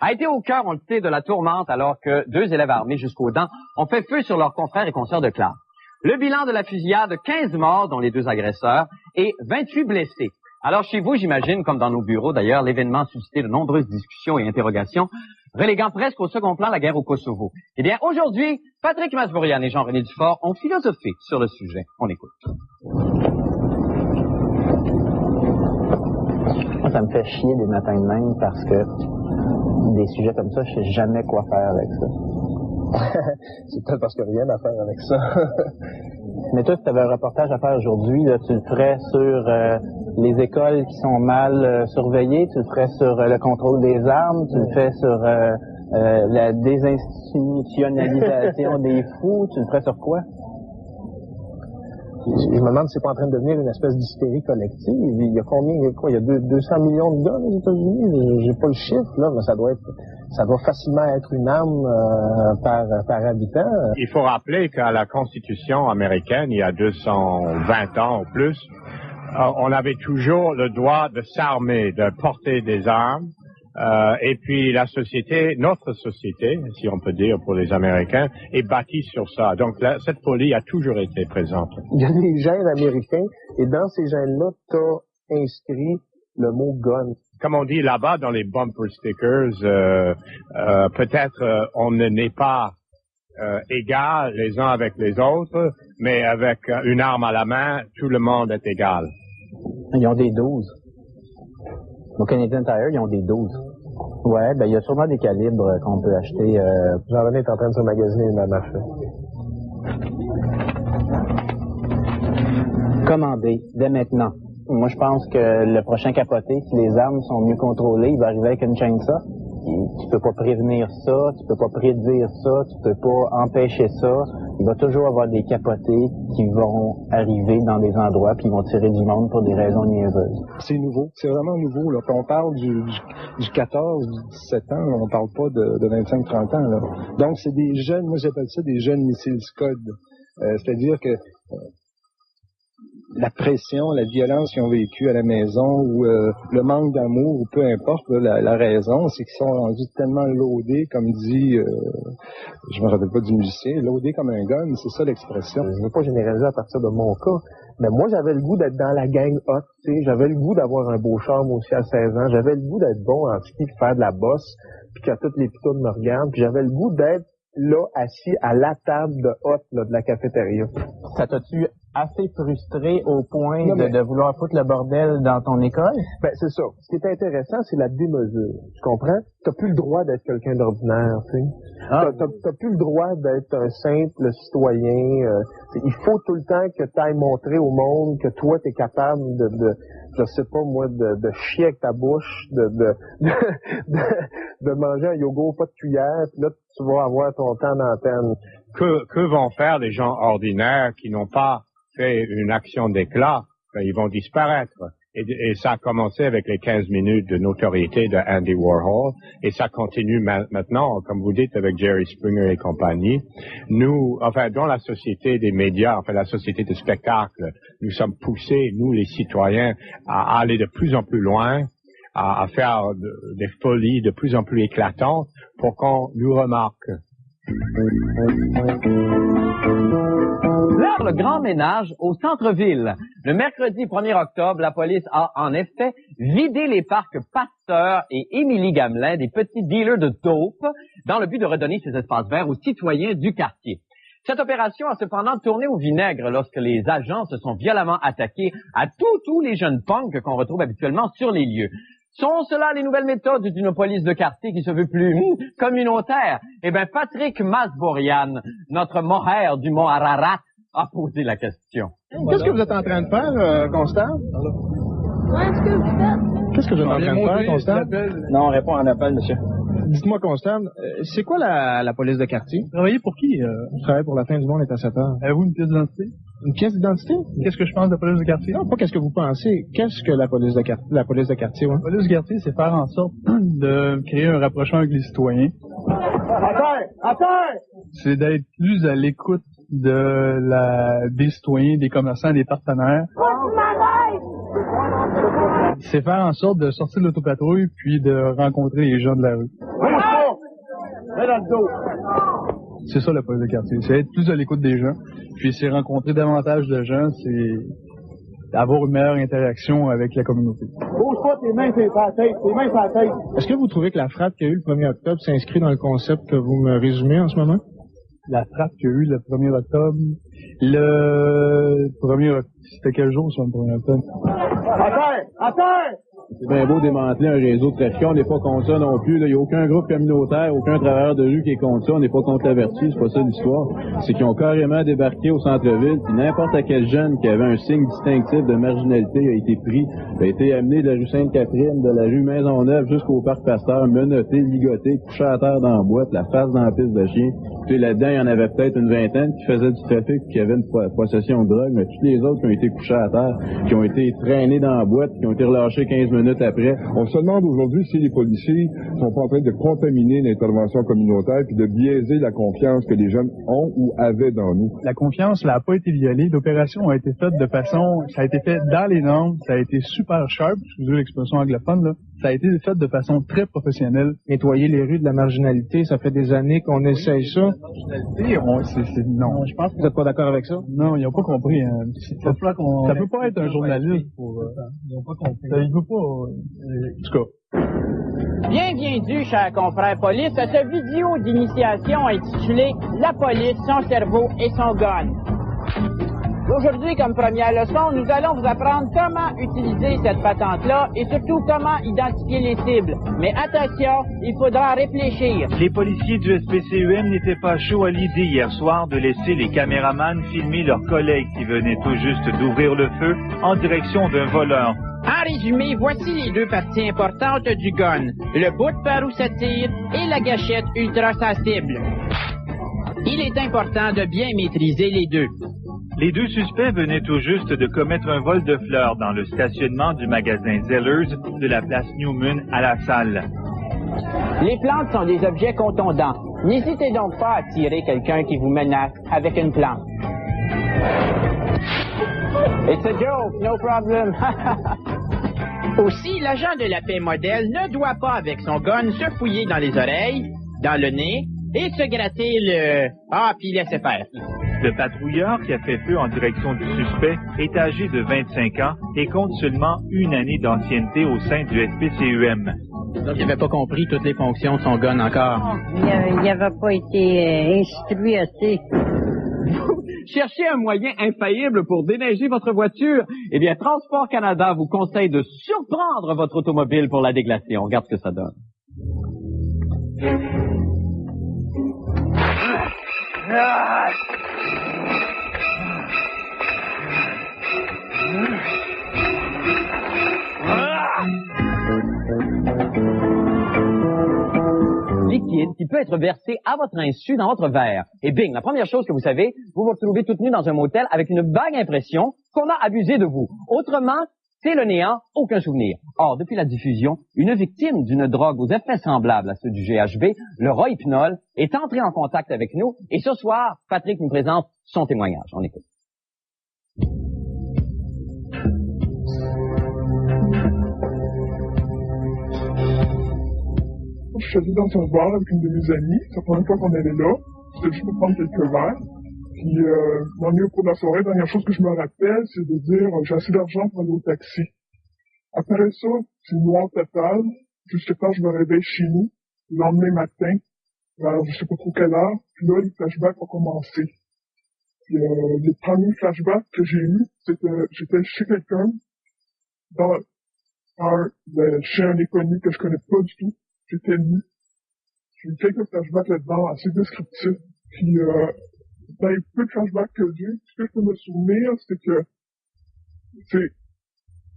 a été au cœur, on le sait, de la tourmente alors que 2 élèves armés jusqu'aux dents ont fait feu sur leurs confrères et consoeurs de classe. Le bilan de la fusillade, 15 morts, dont les 2 agresseurs, et 28 blessés. Alors chez vous, j'imagine, comme dans nos bureaux d'ailleurs, l'événement a suscité de nombreuses discussions et interrogations, reléguant presque au second plan la guerre au Kosovo. Eh bien, aujourd'hui, Patrick Masbourian et Jean-René Dufort ont philosophé sur le sujet. On écoute. Moi, ça me fait chier des matins de même parce que des sujets comme ça, je sais jamais quoi faire avec ça. C'est peut-être parce qu'il n'y a rien à faire avec ça. Mais toi, si tu avais un reportage à faire aujourd'hui, là, tu le ferais sur les écoles qui sont mal surveillées, tu le ferais sur le contrôle des armes, tu le fais sur la désinstitutionnalisation des fous, tu le ferais sur quoi? Je me demande si c'est pas en train de devenir une espèce d'hystérie collective. Il y a combien, il y a 200 millions de gars aux États-Unis? J'ai pas le chiffre, là, mais ça doit facilement être une arme par habitant. Il faut rappeler qu'à la Constitution américaine, il y a 220 ans ou plus, on avait toujours le droit de s'armer, de porter des armes. Et puis la société, notre société, si on peut dire pour les Américains, est bâtie sur ça. Donc cette folie a toujours été présente. Il y a des gènes américains et dans ces gènes-là, t'as inscrit le mot gun. Comme on dit là-bas dans les bumper stickers, peut-être on n'est pas égal les uns avec les autres, mais avec une arme à la main, tout le monde est égal. Ils ont des 12. Au Canadian Tire, ils ont des 12. Ouais, ben il y a sûrement des calibres qu'on peut acheter. Jean-René est en train de se magasiner une arme à feu. Commander, dès maintenant. Moi, je pense que le prochain capoté, si les armes sont mieux contrôlées, il va arriver avec une chainsaw. Tu peux pas prévenir ça, tu peux pas prédire ça, tu peux pas empêcher ça. Il va toujours avoir des capotés qui vont arriver dans des endroits puis ils vont tirer du monde pour des raisons niaiseuses. C'est nouveau, c'est vraiment nouveau. Là. Quand on parle du 14, du 17 ans, là, on parle pas de 25-30 ans. Là. Donc, c'est des jeunes, moi j'appelle ça des jeunes missiles Scud. C'est-à-dire que la pression, la violence qu'ils ont vécue à la maison ou le manque d'amour ou peu importe la raison, c'est qu'ils sont rendus tellement loadés, comme dit, je me rappelle pas du musicien, loadés comme un gun, c'est ça l'expression. Je veux pas généraliser à partir de mon cas, mais moi j'avais le goût d'être dans la gang hot, tu sais, j'avais le goût d'avoir un beau charme aussi à 16 ans, j'avais le goût d'être bon en ski, de faire de la bosse, puis que toutes les pitounes me regardent, puis j'avais le goût d'être là, assis à la table de hot là, de la cafétéria. Ça t'a-tu assez frustré au point de vouloir foutre le bordel dans ton école? Ben, c'est ça. Ce qui est intéressant, c'est la démesure. Tu comprends? T'as plus le droit d'être quelqu'un d'ordinaire, tu sais. T'as plus le droit d'être un simple citoyen. Il faut tout le temps que t'ailles montrer au monde que toi, t'es capable je sais pas moi, de chier avec ta bouche, de manger un yogourt pas de cuillère, puis là, tu vas avoir ton temps d'antenne. Que vont faire les gens ordinaires qui n'ont pas fait une action d'éclat? Ben, ils vont disparaître. Et ça a commencé avec les 15 minutes de notoriété de Andy Warhol, et ça continue maintenant, comme vous dites, avec Jerry Springer et compagnie. Nous, enfin, dans la société des médias, enfin, la société des spectacles, nous sommes poussés, nous, les citoyens, à aller de plus en plus loin, à faire des folies de plus en plus éclatantes pour qu'on nous remarque. L'heure, le grand ménage au centre-ville. Le mercredi 1er octobre, la police a en effet vidé les parcs Pasteur et Émilie Gamelin des petits dealers de dope dans le but de redonner ces espaces verts aux citoyens du quartier. Cette opération a cependant tourné au vinaigre lorsque les agents se sont violemment attaqués à tous les jeunes punks qu'on retrouve habituellement sur les lieux. Sont cela les nouvelles méthodes d'une police de quartier qui se veut plus communautaire? Eh bien, Patrick Masbourian, notre mohair du mont Ararat, a posé la question. Qu'est-ce que vous êtes en train de faire, Constable? Qu'est-ce que vous faites? Qu'est-ce que vous êtes en train de faire, Constable? Non, on répond à un appel, monsieur. Dites-moi, Constable, c'est quoi la police de quartier? Vous travaillez pour qui? Je travaille pour la fin du monde est à 7 heures. Avez-vous une pièce d'identité? Une pièce d'identité? Qu'est-ce que je pense de la police de quartier? Non, pas qu'est-ce que vous pensez. Qu'est-ce que la police de quartier, ouais? La police de quartier, c'est faire en sorte de créer un rapprochement avec les citoyens. Attends! C'est d'être plus à l'écoute des citoyens, des commerçants, des partenaires. C'est faire en sorte de sortir de l'autopatrouille puis de rencontrer les gens de la rue. C'est ça la police de quartier, c'est être plus à l'écoute des gens, puis c'est rencontrer davantage de gens, c'est avoir une meilleure interaction avec la communauté. Bouge pas tes mains sur la tête, tes mains sur la tête. Est-ce que vous trouvez que la frappe qu'il y a eu le 1er octobre s'inscrit dans le concept que vous me résumez en ce moment? La frappe qu'il y a eu le 1er octobre, le 1er octobre, c'était quel jour sur le 1er octobre? À terre! À terre! C'est bien beau démanteler un réseau de trafiquants, on n'est pas contre ça non plus. Il n'y a aucun groupe communautaire, aucun travailleur de rue qui est contre ça. On n'est pas contre la vertu, c'est pas ça l'histoire. C'est qu'ils ont carrément débarqué au centre-ville, puis n'importe quel jeune qui avait un signe distinctif de marginalité a été pris, a été amené de la rue Sainte-Catherine, de la rue Maisonneuve jusqu'au parc Pasteur, menotté, ligoté, couché à terre dans la boîte, la face dans la piste de chien. Puis là-dedans, il y en avait peut-être une vingtaine qui faisaient du trafic, qui avaient une possession de drogue, mais tous les autres qui ont été couchés à terre, qui ont été traînés dans la boîte, qui ont été relâchés 15 minutes après. On se demande aujourd'hui si les policiers sont pas en train de contaminer l'intervention communautaire puis de biaiser la confiance que les jeunes ont ou avaient dans nous. La confiance n'a pas été violée. L'opération a été faite de façon, ça a été fait dans les normes, ça a été super sharp, excusez l'expression anglophone, là. Ça a été fait de façon très professionnelle. Nettoyer les rues de la marginalité, ça fait des années qu'on essaye ça. Non. Je pense que vous n'êtes pas d'accord avec ça. Non, ils n'ont pas compris. Hein. Ça peut pas être un journaliste pour... ils n'ont pas compris. Il veut pas... en tout cas. Bienvenue, chers confrères police, à cette vidéo d'initiation intitulée « La police, son cerveau et son gun ». Aujourd'hui, comme première leçon, nous allons vous apprendre comment utiliser cette patente-là et surtout comment identifier les cibles. Mais attention, il faudra réfléchir. Les policiers du SPCUM n'étaient pas chauds à l'idée hier soir de laisser les caméramans filmer leurs collègues qui venaient tout juste d'ouvrir le feu en direction d'un voleur. En résumé, voici les deux parties importantes du gun. Le bout par où ça tire et la gâchette ultra sensible. Il est important de bien maîtriser les deux. Les deux suspects venaient tout juste de commettre un vol de fleurs dans le stationnement du magasin Zellers de la place Newman à La Salle. Les plantes sont des objets contondants. N'hésitez donc pas à tirer quelqu'un qui vous menace avec une plante. It's a joke, no problem. Aussi, l'agent de la paix modèle ne doit pas, avec son gun, se fouiller dans les oreilles, dans le nez et se gratter le... Ah, puis laissez faire. Le patrouilleur qui a fait feu en direction du suspect est âgé de 25 ans et compte seulement une année d'ancienneté au sein du SPCUM. Donc, il n'avait pas compris toutes les fonctions de son gun encore. Il n'avait pas été instruit assez. Cherchez un moyen infaillible pour déneiger votre voiture? Eh bien, Transport Canada vous conseille de surprendre votre automobile pour la déglacer. On regarde ce que ça donne. Liquide qui peut être versé à votre insu dans votre verre. Et bing, la première chose que vous savez, vous vous retrouvez toute nue dans un motel avec une vague impression qu'on a abusé de vous. Autrement, c'est le néant, aucun souvenir. Or, depuis la diffusion, une victime d'une drogue aux effets semblables à ceux du GHB, le Rohypnol, est entré en contact avec nous. Et ce soir, Patrick nous présente son témoignage. On écoute. Je suis allé dans un bar avec une de mes amies. C'est la première fois qu'on allait là. C'était juste pour prendre quelques verres. Puis, au cours de la soirée, la dernière chose que je me rappelle, c'est de dire j'ai assez d'argent pour aller au taxi. Après ça, c'est noir total. Jusqu'à quand je me réveille chez nous, le lendemain matin, vers je sais pas trop quelle heure. Puis là, les flashbacks ont commencé. Puis, les premiers flashbacks que j'ai eus, c'était j'étais chez quelqu'un, chez un inconnu que je connais pas du tout. J'étais nu. J'ai eu quelques flashbacks là-dedans, assez descriptifs. Puis, dans les peu de flashbacks que j'ai, ce que je peux me souvenir, c'est que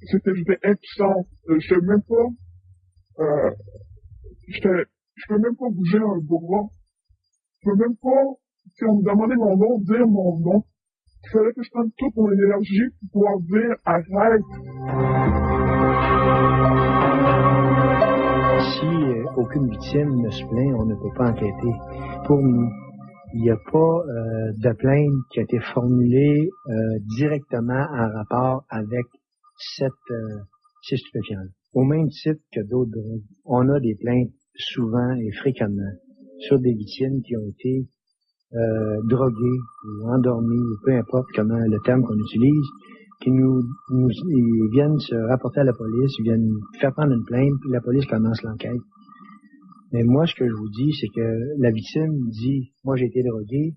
j'étais impuissant. Je peux même pas bouger un bras. Je peux même pas, si on me demandait mon nom, dire mon nom. Il fallait que je prenne toute mon énergie pour pouvoir dire arrête. Si aucune victime ne se plaint, on ne peut pas enquêter. Pour nous, il n'y a pas de plainte qui a été formulée directement en rapport avec ces stupéfiants-là. Au même titre que d'autres drogues, on a des plaintes souvent et fréquemment sur des victimes qui ont été droguées ou endormies, ou peu importe comment le terme qu'on utilise, qui ils viennent se rapporter à la police, ils viennent faire prendre une plainte, puis la police commence l'enquête. Mais moi, ce que je vous dis, c'est que la victime dit, moi j'ai été drogué,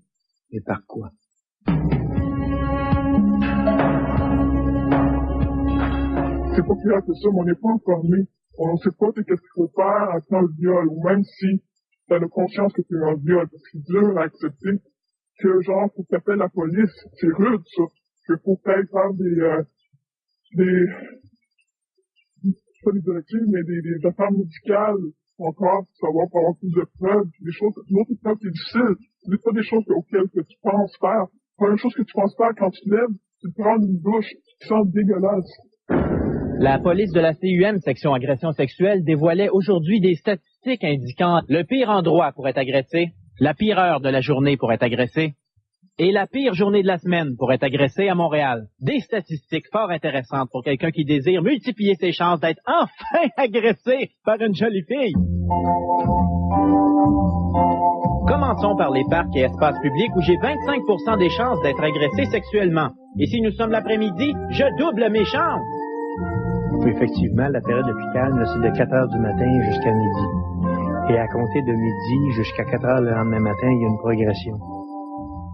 mais par quoi? C'est pas plus grave que ça, mais on n'est pas informé. On ne sait pas qu'est-ce qu'il faut faire après un viol, ou même si tu as conscience que c'est un viol, parce que c'est dur à accepter que, genre, faut que tu appelles la police. C'est rude, ça. Que faut peut-être faire pas des directives, mais des affaires médicales, encore, pour savoir, pour avoir plus de preuves, des choses, non, c'est pas difficile. C'est pas des choses auxquelles que tu penses faire. C'est pas une chose que tu penses faire quand tu te lèves, tu te prends une douche qui sent dégueulasse. La police de la CUM, section agression sexuelle, dévoilait aujourd'hui des statistiques indiquant le pire endroit pour être agressé, la pire heure de la journée pour être agressé et la pire journée de la semaine pour être agressé à Montréal. Des statistiques fort intéressantes pour quelqu'un qui désire multiplier ses chances d'être enfin agressé par une jolie fille. Commençons par les parcs et espaces publics où j'ai 25% des chances d'être agressé sexuellement. Et si nous sommes l'après-midi, je double mes chances. Effectivement, la période le plus calme, c'est de 4 heures du matin jusqu'à midi. Et à compter de midi jusqu'à 4 heures le lendemain matin, il y a une progression.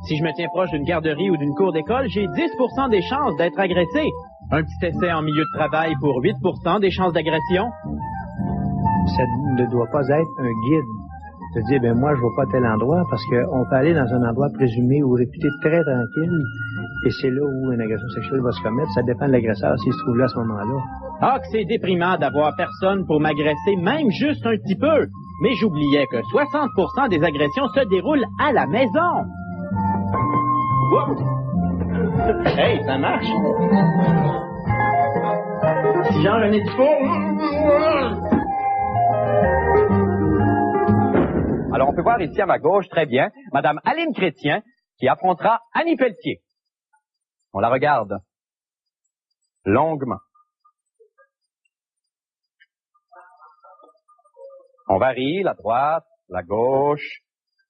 Si je me tiens proche d'une garderie ou d'une cour d'école, j'ai 10% des chances d'être agressé. Un petit essai en milieu de travail pour 8% des chances d'agression. Ça ne doit pas être un guide. De dire, ben moi, je ne vais pas à tel endroit parce qu'on peut aller dans un endroit présumé ou réputé très tranquille et c'est là où une agression sexuelle va se commettre. Ça dépend de l'agresseur s'il se trouve là à ce moment-là. Ah, que c'est déprimant d'avoir personne pour m'agresser, même juste un petit peu. Mais j'oubliais que 60% des agressions se déroulent à la maison. Wow. Hey, ça marche. Si j'en ai du fond. Alors, on peut voir ici à ma gauche, très bien, Madame Aline Chrétien, qui affrontera Annie Pelletier. On la regarde longuement. On varie la droite, la gauche,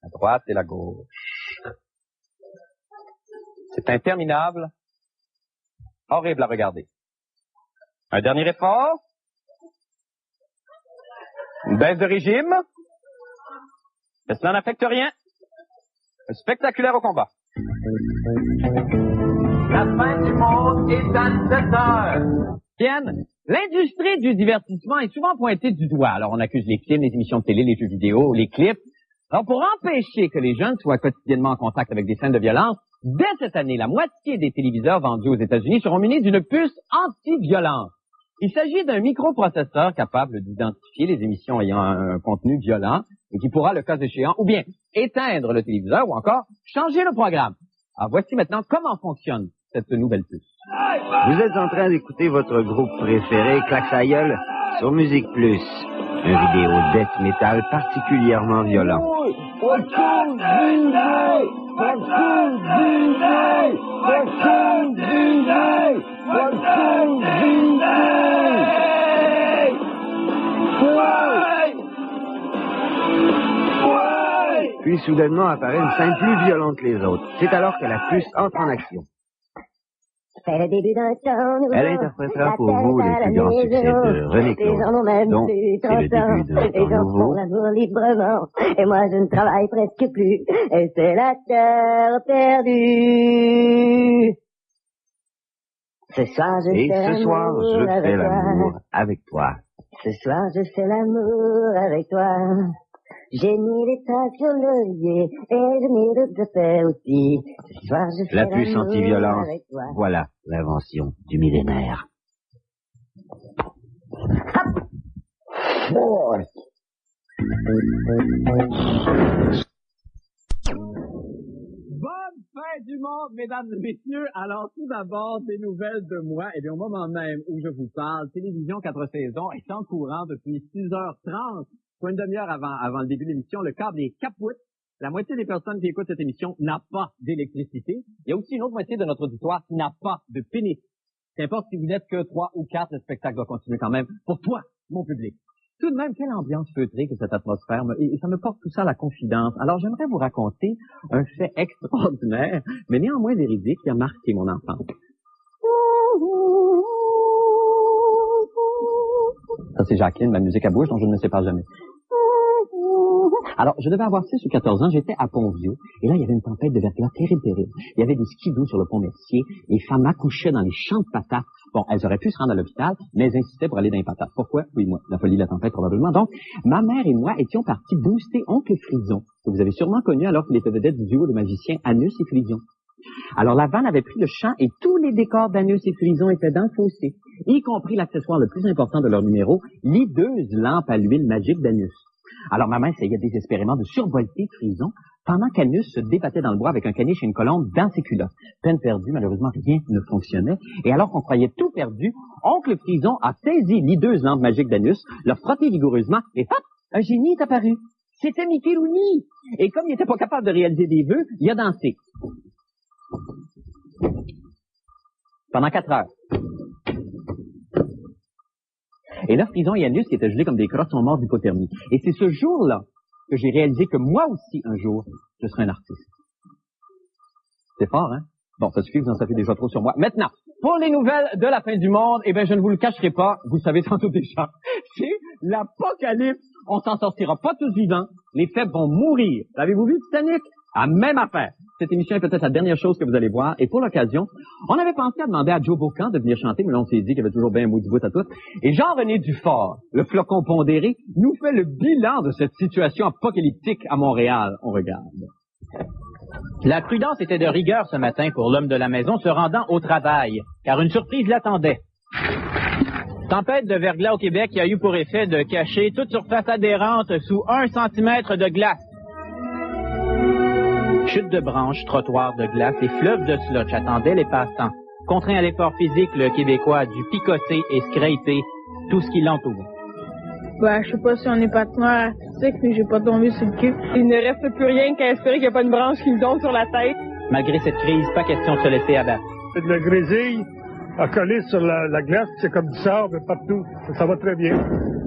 la droite et la gauche. C'est interminable, horrible à regarder. Un dernier effort. Une baisse de régime. Mais cela n'affecte rien. Spectaculaire au combat. La fin du monde est à 7 heures. Tienne, l'industrie du divertissement est souvent pointée du doigt. Alors, on accuse les films, les émissions de télé, les jeux vidéo, les clips. Alors, pour empêcher que les jeunes soient quotidiennement en contact avec des scènes de violence, dès cette année, la moitié des téléviseurs vendus aux États-Unis seront munis d'une puce anti-violence. Il s'agit d'un microprocesseur capable d'identifier les émissions ayant un contenu violent et qui pourra, le cas échéant, ou bien éteindre le téléviseur ou encore changer le programme. Alors voici maintenant comment fonctionne cette nouvelle puce. Vous êtes en train d'écouter votre groupe préféré, Claque sa gueule, sur Musique Plus. Une vidéo death metal particulièrement violent. Puis soudainement apparaît une scène plus violente que les autres. C'est alors que la puce entre en action. Elle interprétera pour vous les plus grands succès de René Claude. Donc, c'est le début de temps nouveau. Librement, et moi je ne travaille presque plus, et c'est la terre perdue. Ce soir je et fais ce soir, je fais l'amour avec toi. Ce soir je fais l'amour avec toi. J'ai mis les tacs sur l'œillet et j'ai mis d'autres affaires aussi. Ce soir, je fais la puce anti-violence, avec toi. voilà l'invention du millénaire. Bonne fin du monde, mesdames et messieurs. Alors, tout d'abord, des nouvelles de moi. Eh bien, au moment même où je vous parle, Télévision 4 saisons est en courant depuis 6h30. Soit une demi-heure avant le début de l'émission, le câble est capote. La moitié des personnes qui écoutent cette émission n'a pas d'électricité. Il y a aussi une autre moitié de notre auditoire qui n'a pas de pénis. Qu'importe si vous n'êtes que 3 ou 4, le spectacle doit continuer quand même pour toi, mon public. Tout de même, quelle ambiance feutrée que cette atmosphère, et ça me porte tout ça à la confidence. Alors, j'aimerais vous raconter un fait extraordinaire, mais néanmoins véridique, qui a marqué mon enfance. Ça, c'est Jacqueline, ma musique à bouche, dont je ne me sépare jamais. Alors, je devais avoir 6 ou 14 ans, j'étais à Pont-Vieux, et là, il y avait une tempête de verglas terrible. Il y avait des skidoo sur le pont Mercier, les femmes accouchaient dans les champs de patates. Bon, elles auraient pu se rendre à l'hôpital, mais elles insistaient pour aller dans les patates. Pourquoi? Oui, moi, la folie de la tempête, probablement. Donc, ma mère et moi étions partis booster Oncle Frison, que vous avez sûrement connu alors qu'il était vedette du duo de magiciens Anus et Frison. Alors, la vanne avait pris le champ et tous les décors d'Anus et Frison étaient dans le fossé, y compris l'accessoire le plus important de leur numéro, l'hideuse lampe à l'huile magique d'Anus. Alors, ma main essayait désespérément de survolter Frison, pendant qu'Anus se débattait dans le bois avec un caniche et une colombe dans ses culottes. Peine perdue, malheureusement, rien ne fonctionnait. Et alors qu'on croyait tout perdu, Oncle Frison a saisi l'hideuse lampe magique d'Anus, l'a frotté vigoureusement, et hop, un génie est apparu. C'était Mickey Rooney. Et comme il n'était pas capable de réaliser des vœux, il a dansé. Pendant 4 heures. Et là, Frison et Anus, qui étaient gelés comme des crottes, sont morts d'hypothermie. Et c'est ce jour-là que j'ai réalisé que moi aussi, un jour, je serai un artiste. C'est fort, hein? Bon, ça suffit, vous en savez déjà trop sur moi. Maintenant, pour les nouvelles de la fin du monde, eh bien, je ne vous le cacherai pas, vous le savez sans doute déjà, c'est l'apocalypse. On s'en sortira pas tous vivants. Les faibles vont mourir. L'avez-vous vu, Titanic? La même affaire. Cette émission est peut-être la dernière chose que vous allez voir. Et pour l'occasion, on avait pensé à demander à Joe Bocan de venir chanter, mais là, on s'est dit qu'il y avait toujours bien un maudit bout à tout. Et Jean-René Dufort, le flocon pondéré, nous fait le bilan de cette situation apocalyptique à Montréal. On regarde. La prudence était de rigueur ce matin pour l'homme de la maison se rendant au travail, car une surprise l'attendait. Tempête de verglas au Québec qui a eu pour effet de cacher toute surface adhérente sous 1 centimètre de glace. Chutes de branches, trottoirs de glace et fleuves de slotch attendaient les passants. Contraint à l'effort physique, le Québécois a dû picoter et scraper tout ce qui l'entoure. Ben, je sais pas si on est patineur artistique, mais j'ai pas tombé sur le cul. Il ne reste plus rien qu'à espérer qu'il n'y a pas une branche qui me tombe sur la tête. Malgré cette crise, pas question de se laisser abattre. De la grésille à coller sur la glace, c'est comme du sable partout. Ça va très bien.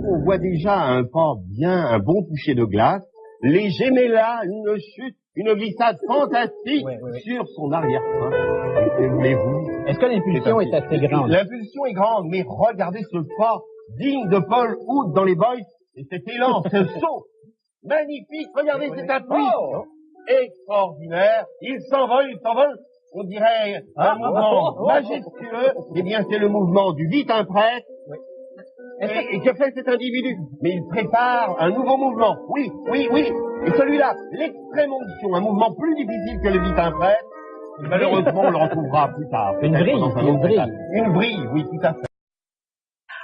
On voit déjà un pas bien, un bon toucher de glace. Les gemellas, une chute, une glissade fantastique sur son arrière-train. Et voulez-vous? Est-ce que l'impulsion est assez grande? L'impulsion est grande, mais regardez ce pas digne de Paul Hood dans les Boys, et cet élan, ce saut magnifique. Regardez cet appui extraordinaire. Il s'envole. On dirait un mouvement majestueux. Eh bien, c'est le mouvement du vite un prêtre. Et que fait cet individu? Mais il prépare un nouveau mouvement. Oui. Et celui-là, l'extrême onction, un mouvement plus difficile que le vite un prêtre. Malheureusement, on le retrouvera plus tard. Une vrille, oui, tout à fait.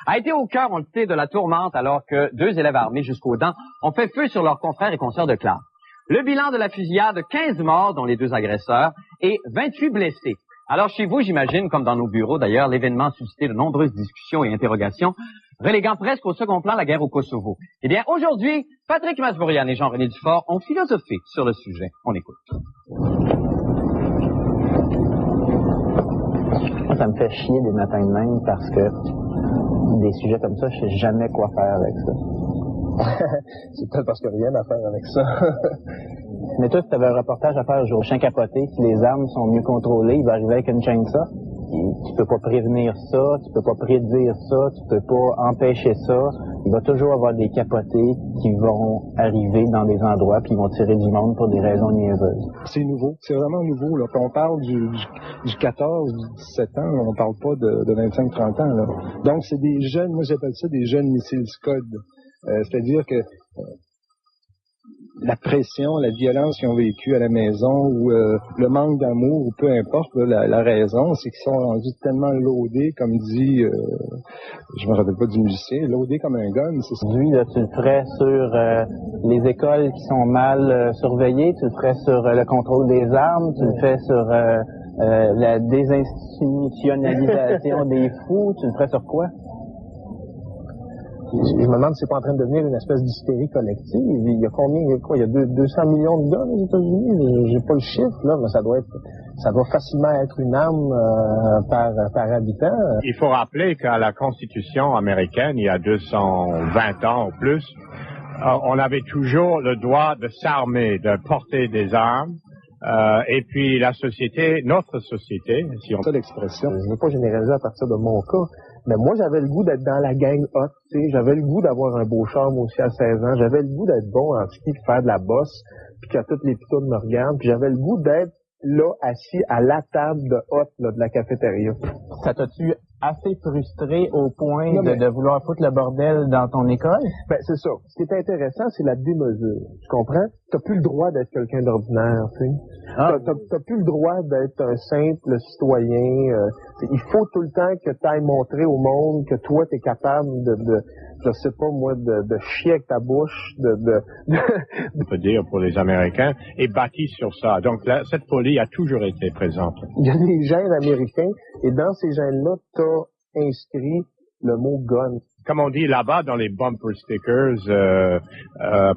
A été au cœur, on le sait, de la tourmente alors que 2 élèves armés jusqu'aux dents ont fait feu sur leurs confrères et consoeurs de classe. Le bilan de la fusillade, 15 morts, dont les 2 agresseurs, et 28 blessés. Alors chez vous, j'imagine, comme dans nos bureaux d'ailleurs, l'événement a suscité de nombreuses discussions et interrogations, reléguant presque au second plan la guerre au Kosovo. Eh bien, aujourd'hui, Patrick Masbourian et Jean-René Dufort ont philosophé sur le sujet. On écoute. Moi, ça me fait chier des matins de même parce que des sujets comme ça, je sais jamais quoi faire avec ça. C'est peut-être parce qu'il n'y a rien à faire avec ça. Mais toi, si tu avais un reportage à faire aujourd'hui, chien capoté, si les armes sont mieux contrôlées, il va arriver avec une chainsaw. Tu peux pas prévenir ça, tu peux pas prédire ça, tu peux pas empêcher ça. Il va toujours avoir des capotés qui vont arriver dans des endroits puis ils vont tirer du monde pour des raisons niaiseuses. C'est nouveau, c'est vraiment nouveau. Là. Quand on parle du 14, du 17 ans, on parle pas de 25-30 ans. Là. Donc, c'est des jeunes, moi j'appelle ça des jeunes missiles Scud. C'est-à-dire que la pression, la violence qu'ils ont vécue à la maison ou le manque d'amour ou peu importe la raison, c'est qu'ils sont rendus tellement loadés, comme dit, je me rappelle pas du musicien, loadés comme un gun. Lui, là, tu le ferais sur les écoles qui sont mal surveillées, tu le ferais sur le contrôle des armes, tu le fais sur la désinstitutionnalisation des fous, tu le ferais sur quoi? Je me demande si c'est pas en train de devenir une espèce d'hystérie collective. Il y a combien, il y a 200 millions de guns aux États-Unis? J'ai pas le chiffre, là, mais ça doit facilement être une arme par habitant. Il faut rappeler qu'à la Constitution américaine, il y a 220 ans ou plus, on avait toujours le droit de s'armer, de porter des armes. Et puis la société, notre société, si on... Ça l'expression. Je ne veux pas généraliser à partir de mon cas, mais moi j'avais le goût d'être dans la gang hot, tu sais, j'avais le goût d'avoir un beau charme aussi à 16 ans, j'avais le goût d'être bon en ski, de faire de la bosse, puis que toutes les pitounes me regardent, puis j'avais le goût d'être là, assis à la table de hot là, de la cafétéria. Ça t'a-tu assez frustré au point de vouloir foutre le bordel dans ton école? Ben, c'est ça. Ce qui est intéressant, c'est la démesure. Tu comprends? T'as plus le droit d'être quelqu'un d'ordinaire, tu sais. T'as plus le droit d'être un simple citoyen. Il faut tout le temps que tu ailles montrer au monde que toi, t'es capable je sais pas moi, de chier avec ta bouche, On peut dire pour les Américains, est bâti sur ça. Donc là, cette folie a toujours été présente. Il y a des gènes américains, et dans ces gènes-là, t'as inscrit le mot gun. Comme on dit là-bas dans les bumper stickers,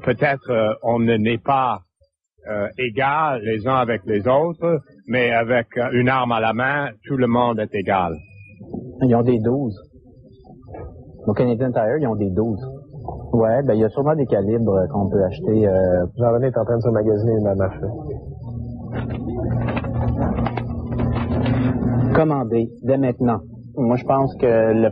peut-être on n'est pas égal les uns avec les autres, mais avec une arme à la main, tout le monde est égal. Ils ont des 12. Au Canadian Tire, ils ont des 12. Ouais, ben il y a sûrement des calibres qu'on peut acheter. Jean-René est en train de se magasiner une même affaire. Commander dès maintenant. Moi, je pense que le